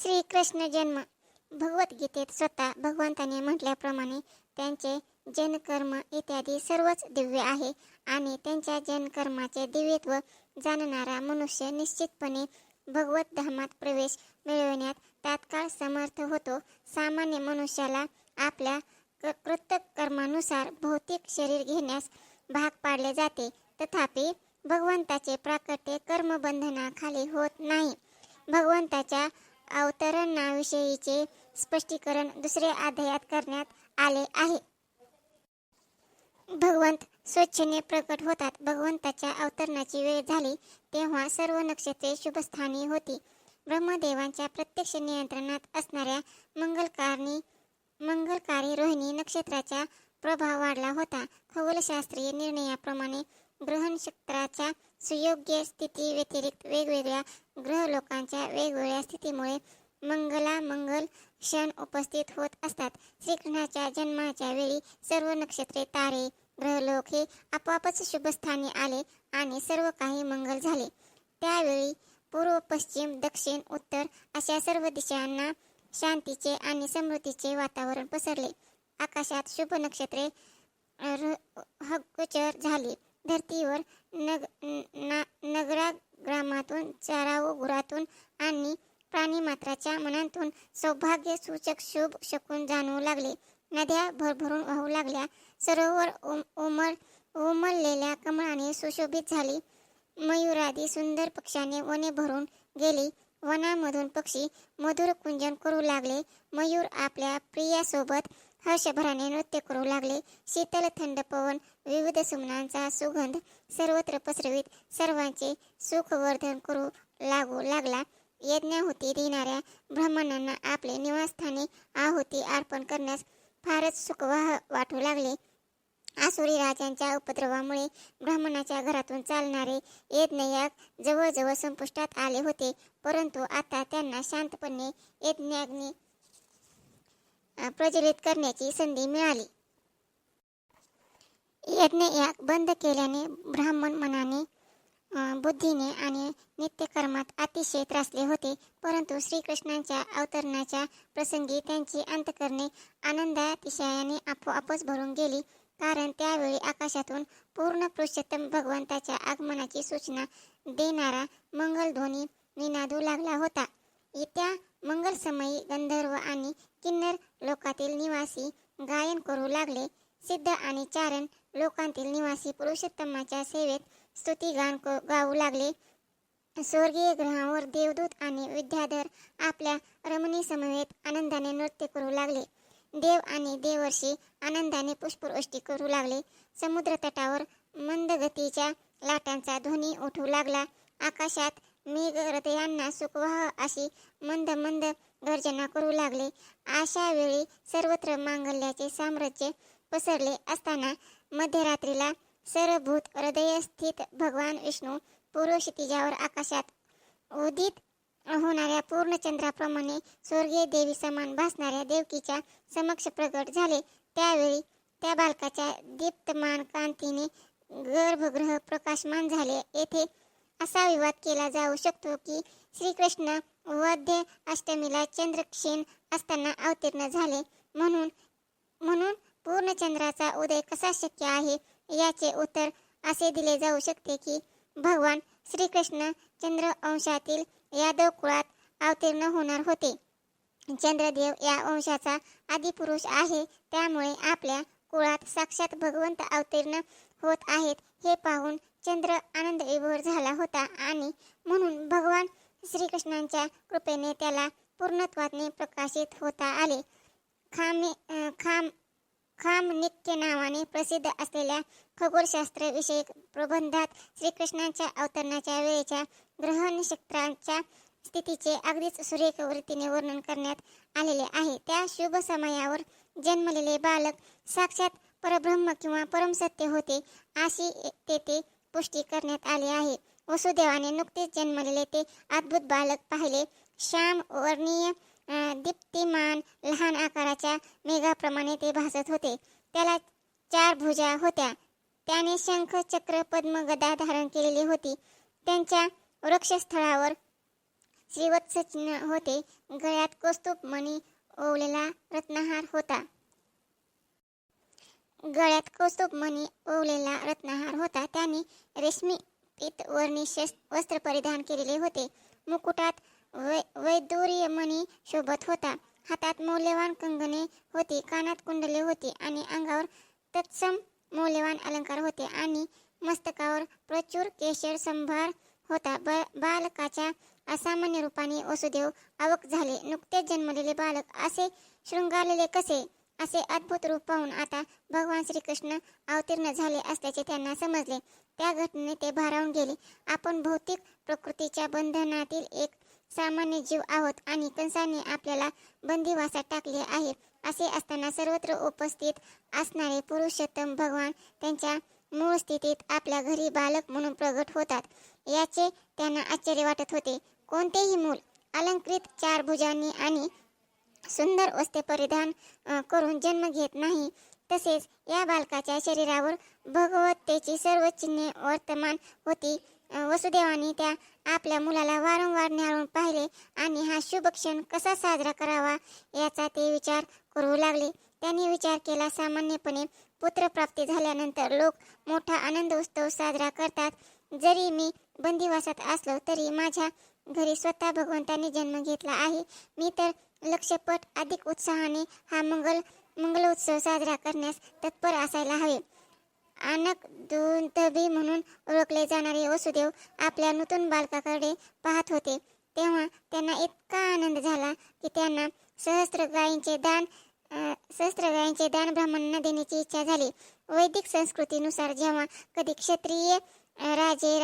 श्रीकृष्ण जन्म. भगवद्गीतेत स्वतः भगवंताने म्हटल्याप्रमाणे त्यांचे जनकर्म इत्यादी सर्वच दिव्य आहे आणि त्यांच्या जनकर्माचे दिव्यत्व जाणणारा मनुष्य निश्चितपणे भगवत धामात प्रवेश मिळवण्यात तात्काळ समर्थ होतो. सामान्य मनुष्याला आपल्या कृत कर्मानुसार भौतिक शरीर घेण्यास भाग पाडले जाते, तथापि भगवंताचे प्राकट्य कर्मबंधनाखाली होत नाही. भगवंताच्या अवतरणाविषयीचे स्पष्टीकरण दुसऱ्या अध्यायात करण्यात आले आहे. भगवंत स्वच्छेने प्रकट होतात. भगवंताच्या अवतरणाची वेळ झाली तेव्हा सर्व नक्षत्रे शुभस्थानी होती. ब्रह्मदेवांच्या प्रत्यक्ष नियंत्रणात असणाऱ्या मंगलकारी रोहिणी नक्षत्राचा प्रभाव वाढला होता. खगोलशास्त्रीय निर्णयाप्रमाणे ग्रह नक्षत्राच्या सुयोग्य स्थिती व्यतिरिक्त वेगवेगळ्या ग्रहलोकांच्या वेगवेगळ्या स्थितीमुळे मंगल क्षण उपस्थित होत असतात. श्रीकृष्णाच्या जन्माच्या वेळी सर्व नक्षत्रे, तारे, ग्रहलोक हे आपोआपच शुभस्थानी आले आणि सर्व काही मंगल झाले. त्यावेळी पूर्व, पश्चिम, दक्षिण, उत्तर अशा सर्व दिशांना शांतीचे आणि समृद्धीचे वातावरण पसरले. आकाशात शुभ नक्षत्रे गोचर झाली. धरतीवर नगराग्रामातून, चराउगुरातून आणि प्राणीमात्राच्या मनातून सौभाग्य सूचक शुभ शकून जाणवू लागले. नद्या भरभरून वाहू लागल्या. सरोवर उमललेल्या कमळाने सुशोभित झाली. मयुरादी सुंदर पक्ष्याने वने भरून गेली. वनामधून पक्षी मधुर कुंजन करू लागले. मयूर आपल्या प्रियासोबत हर्षभराने नृत्य करू लागले. शीतल थंड पवन विविध सुमनांचा सुगंध सर्वत्र पसरवीत सर्वांचे सुखवर्धन करू लागला. यज्ञाहुती देणाऱ्या ब्राह्मणांना आपले निवासस्थानी आहुती अर्पण करण्यास फारच सुखवाह वाटू लागले. आसुरी राजांच्या उपद्रवामुळे ब्राह्मणाच्या घरातून चालणारे यज्ञयाग जवळजवळ संपुष्टात आले होते, परंतु आता त्यांना शांतपणे यज्ञाग्नी प्रज्वलित करण्याची संधी मिळाली. यज्ञयाग बंद केल्याने ब्राह्मण मनाने, बुद्धीने आणि नित्यकर्मात अतिशय त्रासले होते, परंतु श्रीकृष्णांच्या अवतरणाच्या प्रसंगी त्यांची अंतःकरणे आनंदातिशयाने आपोआपच भरून गेली, कारण त्यावेळी आकाशातून पूर्ण पुरुषोत्तम भगवंताच्या आगमनाची सूचना देणारा मंगलध्वनी निनादू लागला होता. त्या मंगलसमयी गंधर्व आणि किन्नर लोकातील निवासी गायन करू लागले. सिद्ध आणि चारण लोकांतील निवासी पुरुषोत्तमाच्या सेवेत स्तुतिगान गाऊ लागले. स्वर्गीय ग्रहांवर देवदूत आणि विद्याधर आपल्या रमणी समवेत आनंदाने नृत्य करू लागले. देव आणि देवर्षी आनंदाने पुष्पवृष्टी करू लागले. समुद्र तटावर मंदगतीच्या लाटांचा ध्वनी उठू लागला. आकाशात मेघ हृदयांना सुखवाह अशी मंद मंद गर्जना करू लागले. अशा वेळी सर्वत्र मांगल्याचे साम्राज्य पसरले असताना मध्यरात्रीला सरभूत हृदय स्थित भगवान विष्णू पूर्व क्षितिजावर आकाशात उदित होणाऱ्या पूर्णचंद्राप्रमाणे स्वर्गीय देवी समान भासणाऱ्या देवकीच्या समक्ष प्रगट झाले. त्यावेळी त्या बालकाच्या दीप्तमान कांतीने गर्भगृह प्रकाशमान झाले. येथे असा विवाद केला जाऊ शकतो की श्रीकृष्ण वद्य अष्टमीला चंद्रक्षीण असताना अवतीर्ण झाले, म्हणून पूर्णचंद्राचा उदय कसा शक्य आहे याचे उत्तर असे दिले जाऊ शकते की भगवान श्रीकृष्ण चंद्रवंशातील यादव कुळात अवतीर्ण होणार होते. चंद्रदेव या वंशाचा आदिपुरुष आहे, त्यामुळे आपल्या कुळात साक्षात भगवंत अवतीर्ण होत आहेत हे पाहून चंद्र आनंद विभोर झाला होता आणि म्हणून भगवान श्रीकृष्णांच्या कृपेने त्याला पूर्णत्वाने प्रकाशित होता आले. खाम नित्य नावाने प्रसिद्ध असलेल्या खगोलशास्त्र विषयक प्रबंधात श्रीकृष्णांच्या अवतरणाच्या वेळेच्या ग्रह नक्षत्रांच्या स्थितीचे अगदीच सुरेख रीतीने वर्णन करण्यात आलेले आहे. त्या शुभ समयावर जन्मलेले बालक साक्षात परब्रह्म किंवा परमसत्य होते अशी तेथे पुष्टी करण्यात आली आहे. वसुदेवाने नुकतेच जन्मलेले ते अद्भुत बालक पाहिले. श्याम वर्णीय दीप्तिमान लहान आकाराच्या मेघाप्रमाणे ते भासत होते. त्याला 4 भुजा होत्या. त्याने शंख, चक्र, पद्म, गदा धारण केलेली होती. त्यांच्या वक्षस्थळावर श्रीवत्स चिन्ह होते. गळ्यात कौस्तुभ मणी ओवलेला रत्नहार होता. गळ्यात कौस्तुभ मणी ओवलेला रत्नहार होता. त्याने रेशमी पीतवर्णी वस्त्र परिधान केलेले होते. मुकुटात वैदूर्य मणी शोभत होता. हातात मौल्यवान कंगणे होती. कानात कुंडले होती आणि अंगावर तत्सम मौल्यवान अलंकार होते आणि मस्तकावर प्रचूर केशर संभार होता. बालकाच्या असामान्य रूपाने वसुदेव अवाक झाले. नुकतेच जन्मलेले बालक असे शृंगारलेले कसे? असे अद्भुत रूप पाहून आता भगवान श्रीकृष्ण अवतीर्ण झाले असल्याचे त्यांना समजले. त्या घटनेने ते भारावून गेले. आपण भौतिक प्रकृतीच्या बंधनातील एक सामान्य जीव आहोत आणि कंसाने आपल्याला बंदिवासात टाकले आहे. असे असताना सर्वत्र उपस्थित असणारे पुरुषोत्तम भगवान त्यांच्या मूळ स्थितीत आपल्या घरी बालक म्हणून प्रगट होतात. याचे त्यांना आश्चर्य वाटत होते. कोणतेही मूल अलंकृत 4 भुजांनी आणि सुंदर वस्त्रे परिधान करून जन्म घेत नाही. तसेच या बालकाच्या शरीरावर भगवत्तेची सर्व चिन्हे वर्तमान होती. वसुदेवाने त्या आपल्या मुलाला वारंवार न्याहाळून पाहिले आणि हा शुभ क्षण कसा साजरा करावा याचा ते विचार करू लागले. त्यांनी विचार केला, सामान्यपणे पुत्रप्राप्ती झाल्यानंतर लोक मोठा आनंद उत्सव साजरा करतात. जरी मी बंदिवासात असलो तरी माझ्या घरी स्वतः भगवंतांनी जन्म घेतला आहे. मी तर लक्षपट अधिक उत्साहाने हा मंगलोत्सव साजरा करण्यास तत्पर असायला हवे. अनक दुंदभी म्हणून ओळखले जाणारे वसुदेव आपल्या नूतन बालकाकडे पाहत होते. तेव्हा त्यांना इतका आनंद झाला की त्यांना सहस्त्र गायींचे दान ब्राह्मणांना देण्याची इच्छा झाली. वैदिक संस्कृतीनुसार जेव्हा कधी क्षत्रिय राजे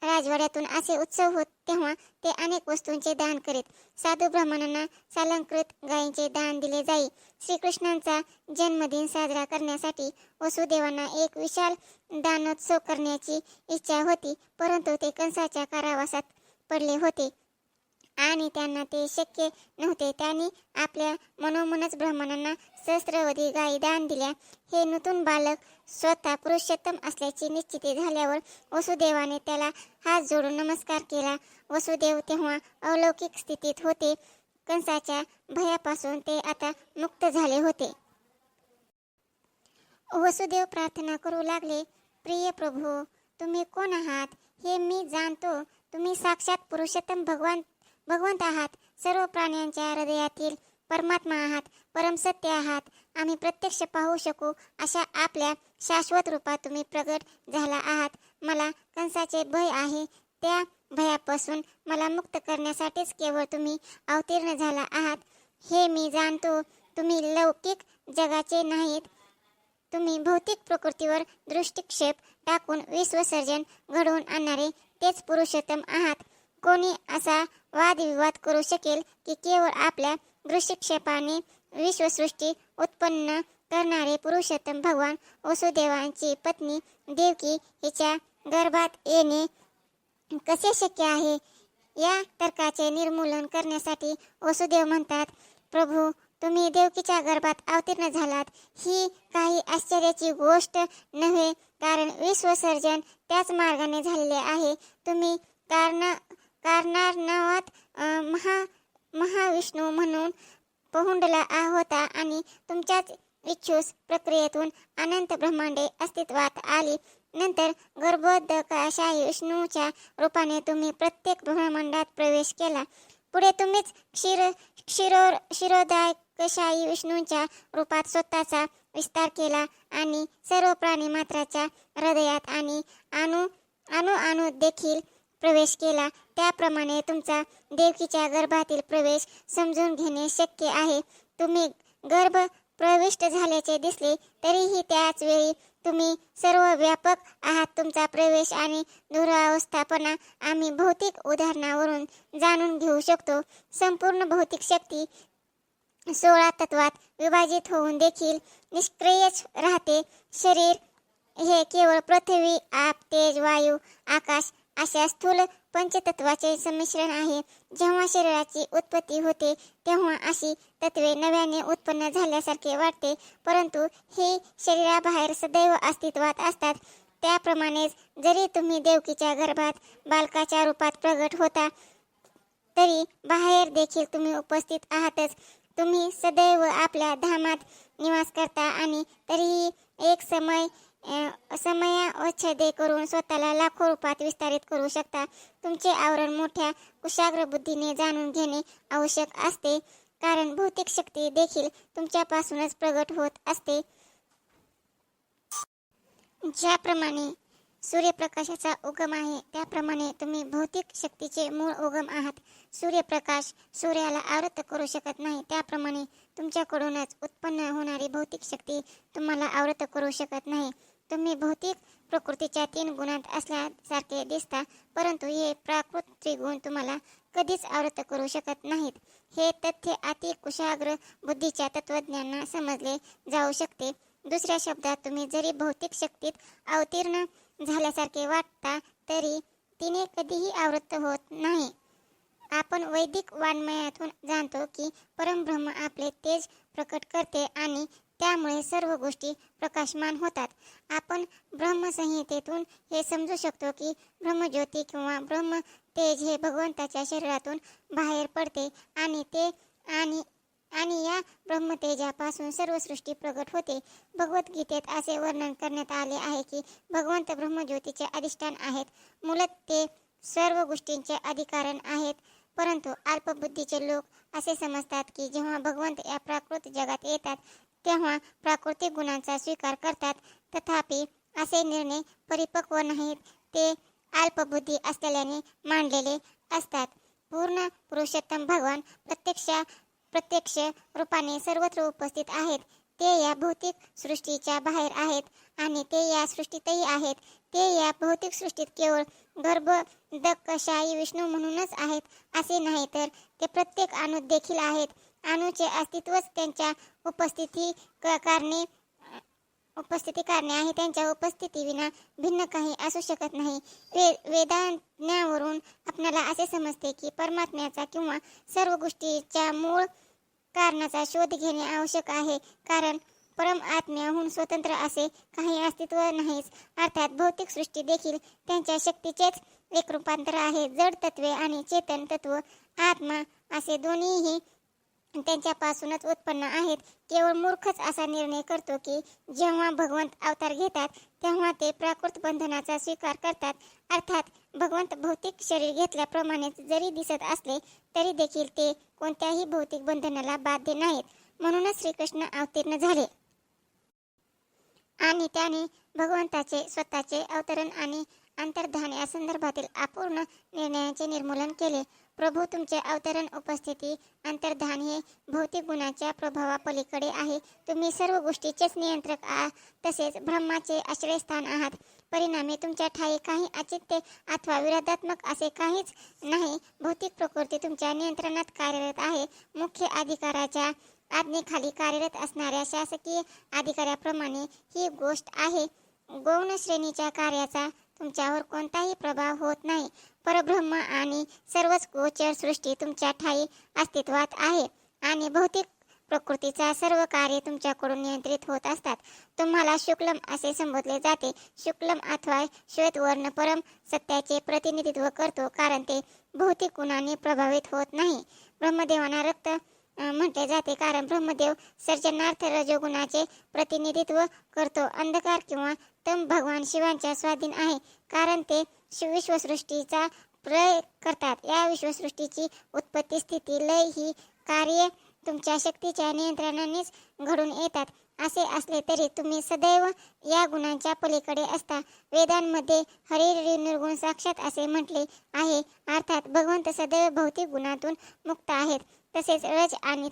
राजवाड्यातून असे उत्सव होत तेव्हा ते अनेक वस्तूंचे दान करीत. साधू ब्राह्मणांना सालंकृत गायींचे दान दिले जाई. श्रीकृष्णांचा जन्मदिन साजरा करण्यासाठी वसुदेवांना एक विशाल दानोत्सव करण्याची इच्छा होती, परंतु ते कंसाच्या कारावासात पडले होते आणि त्यांना ते शक्य नव्हते. त्यांनी आपल्या मनोमनच ब्राह्मणांना सहस्त्रवधी गायी दान दिल्या. हे नूतन बालक स्वतः पुरुषोत्तम असल्याचे निश्चिती झाल्यावर वसुदेवाने त्याला हात जोडून नमस्कार केला. वसुदेव तेव्हा अलौकिक स्थितीत होते. कंसाच्या भयापासून ते आता मुक्त झाले होते. वसुदेव प्रार्थना करू लागले, प्रिय प्रभू, तुम्ही कोण आहात हे मी जाणतो. तुम्ही साक्षात पुरुषोत्तम भगवंत आहात. सर्व प्राण्यांच्या हृदयातील परमात्मा आहात. परमसत्य आहात. आम्ही प्रत्यक्ष पाहू शकू अशा आपल्या शाश्वत रूपात तुम्ही प्रगट झाला आहात. मला कंसाचे भय आहे. त्या भयापासून मला मुक्त करण्यासाठीच केवळ तुम्ही अवतीर्ण झाला आहात हे मी जाणतो. तुम्ही लौकिक जगाचे नाहीत. तुम्ही भौतिक प्रकृतीवर दृष्टिक्षेप टाकून विश्वसर्जन घडवून आणणारे तेच पुरुषोत्तम आहात. कोणी असा वादविवाद करू शकेल की केवळ आपल्या दृष्टिक्षेपाने विश्वसृष्टी उत्पन्न करणारे पुरुषोत्तम भगवान वसुदेवांची पत्नी देवकी हिच्या गर्भात येणे कसे शक्य आहे? या तर्काचे निर्मूलन करण्यासाठी वसुदेव म्हणतात, प्रभू, तुम्ही देवकीच्या गर्भात अवतीर्ण झालात ही काही आश्चर्याची गोष्ट नव्हे, कारण विश्वसर्जन त्याच मार्गाने झालेले आहे. तुम्ही कारणार्णवात महाविष्णू म्हणून पहुंडला होता आणि तुमच्याच इच्छुस प्रक्रियेतून अनंत ब्रह्मांडे अस्तित्वात आली. नंतर गर्भोदकाशाही विष्णूच्या रूपाने तुम्ही प्रत्येक ब्रह्मांडात प्रवेश केला. पुढे तुम्हीच क्षीरोदकाशाही विष्णूंच्या रूपात स्वतःचा विस्तार केला आणि सर्व प्राणी मात्राच्या हृदयात आणि अणु देखील प्रवेश केला. त्याप्रमाणे तुमचा देवकीच्या गर्भातील प्रवेश समजून घेणे शक्य आहे. तुम्ही गर्भ प्रविष्ट झाल्याचे दिसले तरीही त्याच वेळी तुम्ही सर्व व्यापक आहात. तुमचा प्रवेश आणि दुरावस्थापना आम्ही भौतिक उदाहरणावरून जाणून घेऊ शकतो. संपूर्ण भौतिक शक्ती 16 तत्वात विभाजित होऊन देखील निष्क्रियच राहते. शरीर हे केवळ पृथ्वी, आप, तेज, वायू, आकाश अशा स्थूल पंचतत्वाचे संमिश्रण आहे. जेव्हा शरीराची उत्पत्ती होते तेव्हा अशी तत्वे नव्याने उत्पन्न झाल्यासारखे वाटते, परंतु हे शरीराबाहेर सदैव अस्तित्वात असतात. त्याप्रमाणेच जरी तुम्ही देवकीच्या गर्भात बालकाच्या रूपात प्रगट होता तरी बाहेर देखील तुम्ही उपस्थित आहातच. तुम्ही सदैव आपल्या धामात निवास करता आणि तरीही एक समयावच्छेदे करून स्वतःला लाखो रूपात विस्तारित करू शकता. तुमचे आवरण मोठ्या कुशाग्र बुद्धीने जाणून घेणे आवश्यक असते, कारण भौतिक शक्ती देखील तुमच्यापासूनच प्रगट होत असते. ज्याप्रमाणे सूर्यप्रकाशाचा उगम आहे, त्याप्रमाणे तुम्ही भौतिक शक्तीचे मूळ उगम आहात. सूर्यप्रकाश सूर्याला आवृत्त करू शकत नाही, त्याप्रमाणे तुमच्याकडूनच उत्पन्न होणारी भौतिक शक्ती तुम्हाला आवृत्त करू शकत नाही. तुम्ही भौतिक प्रकृतीच्या 3 गुणांत असल्यासारखे दिसता, परंतु हे प्राकृत त्रिगुण तुम्हाला कधीच आवृत्त करू शकत नाहीत. हे तथ्य अति कुशाग्र बुद्धीच्या तत्त्वज्ञांना समजले जाऊ शकते. दुसऱ्या शब्दात, तुम्ही जरी भौतिक शक्तीत अवतीर्ण झाल्यासारखे वाटता, तरी तिने कधीही आवृत्त होत नाही. आपण वैदिक वाङ्मयातून जाणतो की परमब्रह्म आपले तेज प्रकट करते आणि त्यामुळे सर्व गोष्टी प्रकाशमान होतात. आपण ब्रह्मसंहितेतून हे समजू शकतो की ब्रह्मज्योती किंवा ब्रह्म तेज हे भगवंताच्या शरीरातून बाहेर पडते आणि या ब्रह्मतेजापासून सर्व सृष्टी प्रगट होते. भगवद्गीतेत असे वर्णन करण्यात आले आहे की भगवंत ब्रह्मज्योतीचे अधिष्ठान आहेत. मूलत ते सर्व गोष्टींचे अधिकारण आहेत. परंतु अल्पबुद्धीचे लोक असे समजतात की जेव्हा भगवंत या प्राकृत जगात येतात, तेव्हा प्राकृतिक गुणांचा स्वीकार करतात. तथापि असे निर्णय परिपक्व नाहीत, ते अल्पबुद्धी असलेल्याने मांडलेले असतात. पूर्ण पुरुषोत्तम भगवान प्रत्यक्ष रूपाने सर्वत्र उपस्थित आहेत. ते या भौतिक सृष्टीच्या बाहेर आहेत आणि ते या सृष्टीतही आहेत. ते या भौतिक सृष्टीत केवळ गर्भदकशायी विष्णू म्हणूनच आहेत असे नाही, तर ते प्रत्येक अणूत देखील आहेत. अणूचे अस्तित्वच त्यांच्या उपस्थिती कारणे आहे. त्यांच्या उपस्थितीविना भिन्न काही असू शकत नाही. वेदांतज्ञावरून आपणाला असे समजते की परमात्म्याचा किंवा सर्व गोष्टीच्या मूळ कारणाचा शोध घेणे आवश्यक आहे, कारण परमात्म्याहून स्वतंत्र असे काही अस्तित्व नाहीच. अर्थात भौतिक सृष्टी देखील त्यांच्या शक्तीचेच एक रूपांतर आहे. जड तत्वे आणि चेतन तत्व, आत्मा असे दोन्हीही त्यांच्यापासूनच उत्पन्न आहेत. केवळ मूर्खच असा निर्णय करतो की जेव्हा भगवंत अवतार घेतात, तेव्हा ते प्राकृत बंधनाचा स्वीकार करतात. अर्थात भगवंत भौतिक शरीर घेतल्याप्रमाणेच जरी दिसत असले, तरी देखील ते कोणत्याही भौतिक बंधनाला बाध्य नाहीत. म्हणूनच श्रीकृष्ण अवतीर्ण झाले आणि त्याने भगवंताचे स्वतःचे अवतरण आणि अंतर्धान या संदर्भातील अपूर्ण निर्णयाचे निर्मूलन केले. प्रभू, तुमचे अवतरण, उपस्थिती, अंतर्धान हे भौतिक गुणाच्या प्रभावापलीकडे आहे. तुम्ही सर्व गोष्टीचेच नियंत्रक तसेच ब्रह्माचे आश्रयस्थान आहात. परिणामी तुमच्या ठाई काही अचित्य अथवा विरोधात्मक असे काहीच नाही. भौतिक प्रकृती तुमच्या नियंत्रणात कार्यरत आहे. मुख्य अधिकाराच्या आज्ञेखाली कार्यरत असणाऱ्या शासकीय अधिकाऱ्याप्रमाणे ही गोष्ट आहे. गौण श्रेणीच्या कार्याचा तुमच्यावर कोणताही प्रभाव होत नाही. परब्रह्म आणि सर्वच गोचर सृष्टी तुमच्या ठाई अस्तित्वात आहे आणि भौतिक प्रकृतीचा सर्व कार्य तुमच्याकडून नियंत्रित होत असतात. तुम्हाला शुक्लम असे संबोधले जाते. शुक्लम अथवा श्वेतवर्ण परम सत्याचे प्रतिनिधित्व करतो, कारण ते भौतिक गुणांनी प्रभावित होत नाही. ब्रह्मदेवांना रक्त म्हटले जाते, कारण ब्रह्मदेव सर्जनार्थ रजोगुणाचे प्रतिनिधित्व करतो. अंधकार किंवा तम भगवान शिवांच्या स्वाधीन आहे, कारण ते विश्वसृष्टीचा प्रलय करतात. या विश्वसृष्टीची उत्पत्ती, स्थिती, लय ही कार्ये तुमच्या शक्तीच्या नियंत्रणानेच घडून येतात. असे असले तरी तुम्ही सदैव या गुणांच्या पलीकडे असता. वेदांमध्ये हरिहरी निर्गुण साक्षात असे म्हटले आहे. अर्थात भगवंत सदैव भौतिक गुणातून मुक्त आहेत. तसेच रज आणि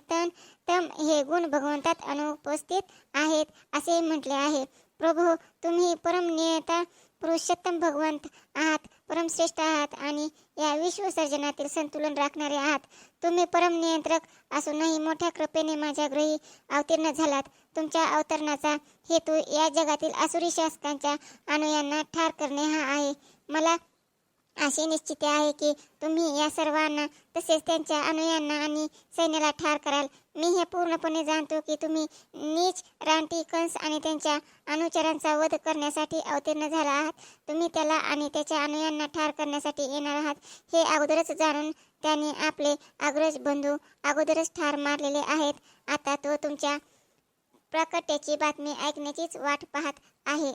तम हे गुण भगवंतात अनुपस्थित आहेत असे म्हटले आहे. प्रभू, तुम्ही परमनियता पुरुषोत्तम भगवंत आहात, परमश्रेष्ठ आहात आणि या विश्वसर्जनातील संतुलन राखणारे आहात. तुम्ही परमनियंत्रक असूनही मोठ्या कृपेने माझ्या गृही अवतीर्ण झालात. तुमच्या अवतरणाचा हेतू या जगातील आसुरी शासकांच्या अनुयांना ठार करणे हा आहे. मला अशी निश्चिती आहे की तुम्ही या सर्वांना तसेच त्यांच्या अनुयांना आणि सैन्याला ठार कराल. मी हे पूर्णपणे जाणतो की तुम्ही नीच रानटी कंस आणि त्यांच्या अनुचरांचा वध करण्यासाठी अवतीर्ण झाला आहात. तुम्ही त्याला आणि त्याच्या अनुयांना ठार करण्यासाठी येणार आहात हे अगोदरच जाणून त्याने आपले अग्रज बंधू अगोदरच ठार मारलेले आहेत. आता तो तुमच्या प्राकट्याची बातमी ऐकण्याचीच वाट पाहत आहे.